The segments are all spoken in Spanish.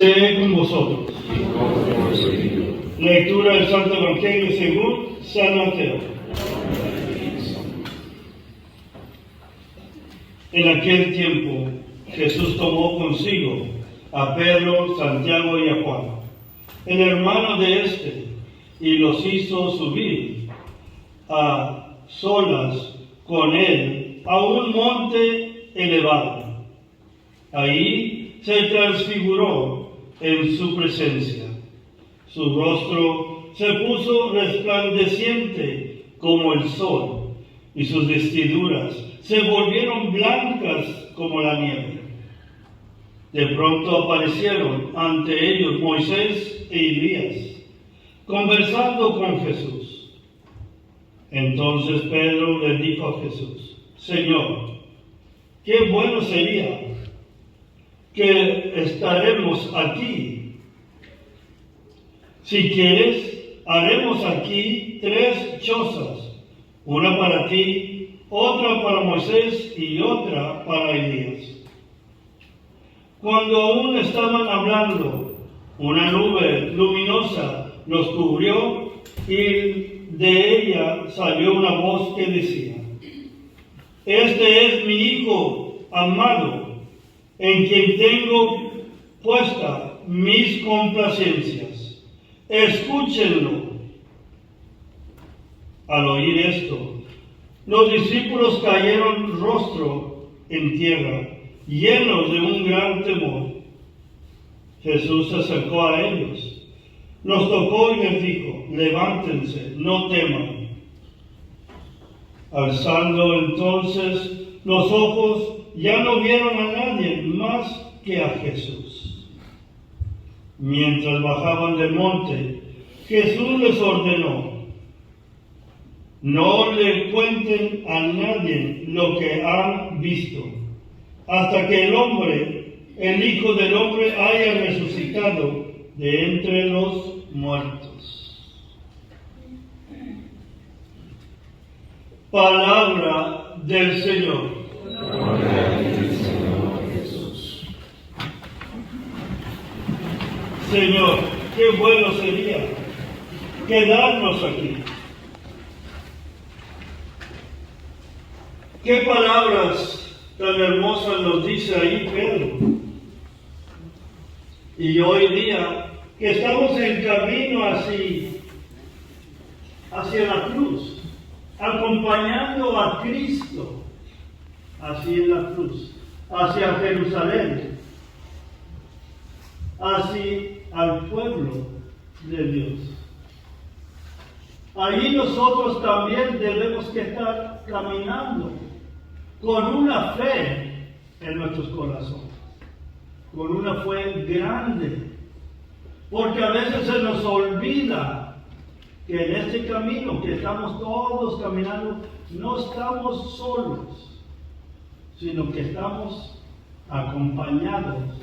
Esté con vosotros. Lectura del Santo Evangelio según San Mateo. En aquel tiempo Jesús tomó consigo a Pedro, Santiago y a Juan, el hermano de éste, y los hizo subir a solas con él a un monte elevado. Ahí se transfiguró en su presencia. Su rostro se puso resplandeciente como el sol, y sus vestiduras se volvieron blancas como la nieve. De pronto aparecieron ante ellos Moisés e Elías, conversando con Jesús. Entonces Pedro le dijo a Jesús: Señor, qué bueno sería que estaremos aquí. Si quieres, haremos aquí 3 chozas, una para ti, otra para Moisés y otra para Elías. Cuando aún estaban hablando, una nube luminosa los cubrió y de ella salió una voz que decía: Este es mi Hijo amado, en quien tengo puesta mis complacencias. Escúchenlo. Al oír esto, los discípulos cayeron rostro en tierra, llenos de un gran temor. Jesús se acercó a ellos, los tocó y les dijo: Levántense, no teman. Alzando entonces los ojos, ya no vieron a nadie más que a Jesús. Mientras bajaban del monte, Jesús les ordenó: no le cuenten a nadie lo que han visto, hasta que el Hijo del Hombre, haya resucitado de entre los muertos. Palabra del Señor. Señor, qué bueno sería quedarnos aquí. Qué palabras tan hermosas nos dice ahí Pedro. Y hoy día que estamos en camino hacia la cruz, acompañando a Cristo, así en la cruz, hacia Jerusalén, hacia al pueblo de Dios. Allí nosotros también debemos que estar caminando con una fe en nuestros corazones, con una fe grande, porque a veces se nos olvida que en este camino que estamos todos caminando, no estamos solos, sino que estamos acompañados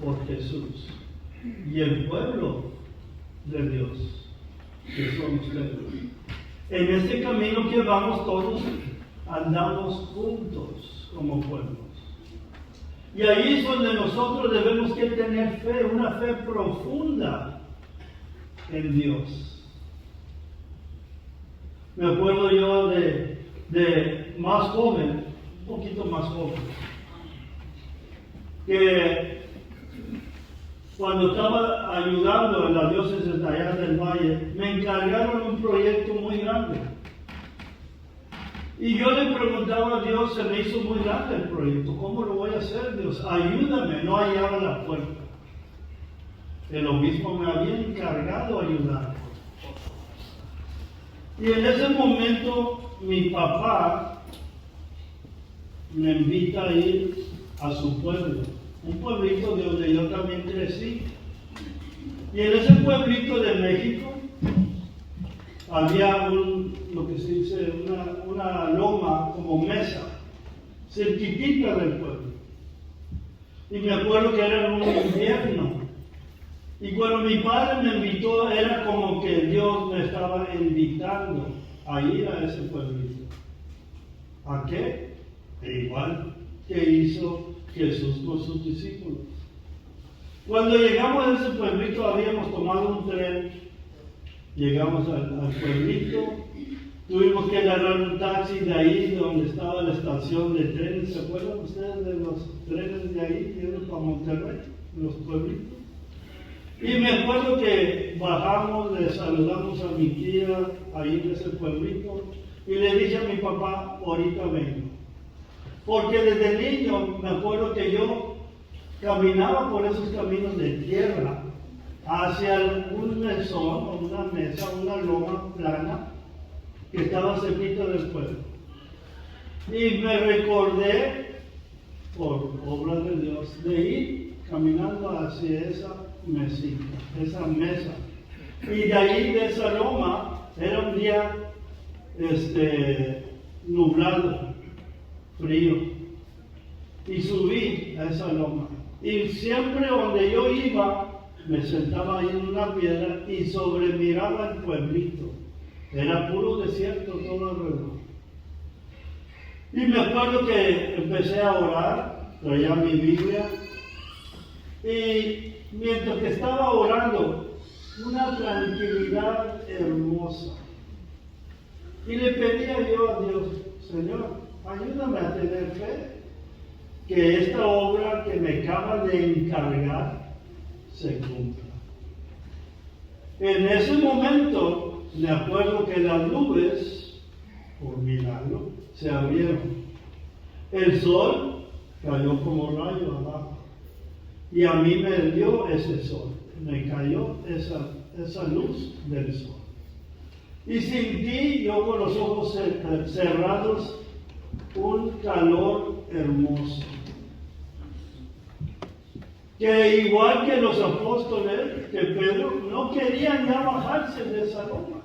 por Jesús y el pueblo de Dios, que son ustedes. En este camino que vamos todos, andamos juntos como pueblos. Y ahí es donde nosotros debemos que tener fe, una fe profunda en Dios. Me acuerdo yo de más joven, un poquito más joven, que cuando estaba ayudando en la diócesis de allá del Valle, me encargaron un proyecto muy grande. Y yo le preguntaba a Dios, se me hizo muy grande el proyecto, ¿cómo lo voy a hacer, Dios? Ayúdame, no hallaba la puerta. El obispo me había encargado ayudar. Y en ese momento mi papá me invita a ir a su pueblo, un pueblito de donde yo también crecí. Y en ese pueblito de México había lo que se dice, una loma como mesa, cerquitita del pueblo. Y me acuerdo que era un invierno. Y cuando mi padre me invitó, era como que Dios me estaba invitando a ir a ese pueblito. ¿A qué? Igual que hizo Jesús con sus discípulos. Cuando llegamos a ese pueblito habíamos tomado un tren, llegamos al pueblito, tuvimos que agarrar un taxi de ahí donde estaba la estación de trenes. ¿Se acuerdan ustedes de los trenes de ahí, yendo para Monterrey, los pueblitos? Y me acuerdo que bajamos, le saludamos a mi tía ahí en ese pueblito y le dije a mi papá, ahorita vengo. Porque desde niño me acuerdo que yo caminaba por esos caminos de tierra hacia un mesón o una mesa, una loma plana que estaba cerquita del pueblo. Y me recordé, por obra de Dios, de ir caminando hacia esa mesita, esa mesa. Y de ahí, de esa loma, era un día nublado, frío. Y subí a esa loma. Y siempre donde yo iba, me sentaba ahí en una piedra y sobremiraba el pueblito. Era puro desierto todo alrededor. Y me acuerdo que empecé a orar, traía mi Biblia, y mientras que estaba orando, una tranquilidad hermosa. Y le pedía yo a Dios, Señor, ayúdame a tener fe, que esta obra que me acaba de encargar se cumpla. En ese momento, me acuerdo que las nubes, por milagro, se abrieron. El sol cayó como rayo abajo. Y a mí me dio ese sol. Me cayó esa luz del sol. Y sentí yo con los ojos cerrados un calor hermoso. Que igual que los apóstoles, que Pedro, no querían ya bajarse de esa loma.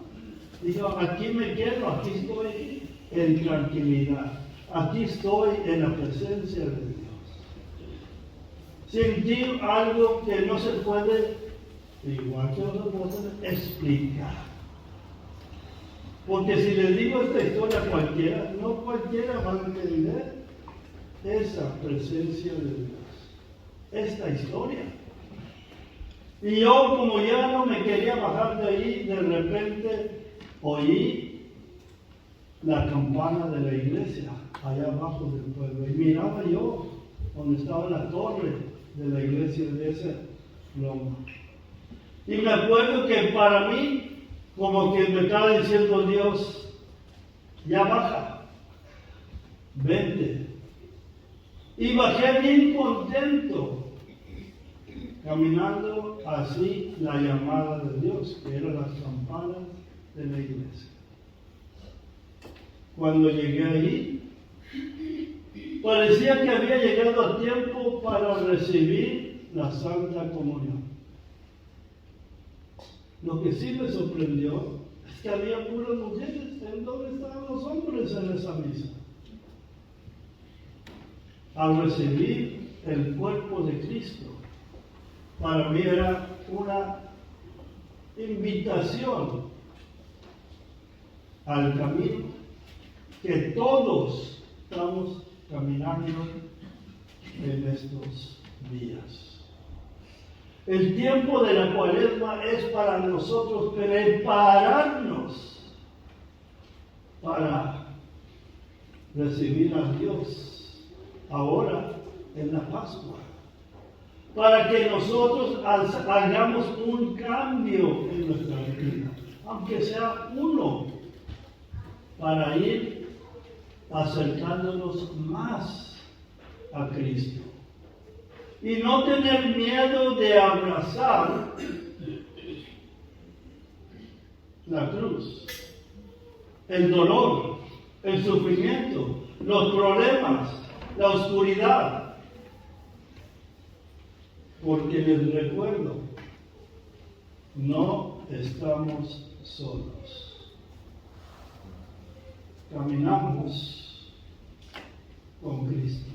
Dijo, aquí me quedo, aquí estoy en tranquilidad. Aquí estoy en la presencia de Dios. Sentí algo que no se puede, igual que los apóstoles, explicar. Porque si les digo esta historia a cualquiera, no cualquiera va a entender esa presencia de Dios, esta historia. Y yo, como ya no me quería bajar de ahí, de repente oí la campana de la iglesia allá abajo del pueblo. Y miraba yo donde estaba la torre de la iglesia de esa loma. Y me acuerdo que para mí, como que me estaba diciendo Dios, ya baja, vente. Y bajé bien contento, caminando así la llamada de Dios, que eran las campanas de la iglesia. Cuando llegué ahí, parecía que había llegado a tiempo para recibir la Santa Comunión. Lo que sí me sorprendió es que había puras mujeres. ¿En dónde estaban los hombres en esa misa? Al recibir el cuerpo de Cristo, para mí era una invitación al camino que todos estamos caminando en estos días. El tiempo de la Cuaresma es para nosotros prepararnos para recibir a Dios ahora en la Pascua, para que nosotros hagamos un cambio en nuestra vida, aunque sea uno, para ir acercándonos más a Cristo. Y no tener miedo de abrazar la cruz, el dolor, el sufrimiento, los problemas, la oscuridad. Porque les recuerdo, no estamos solos. Caminamos con Cristo.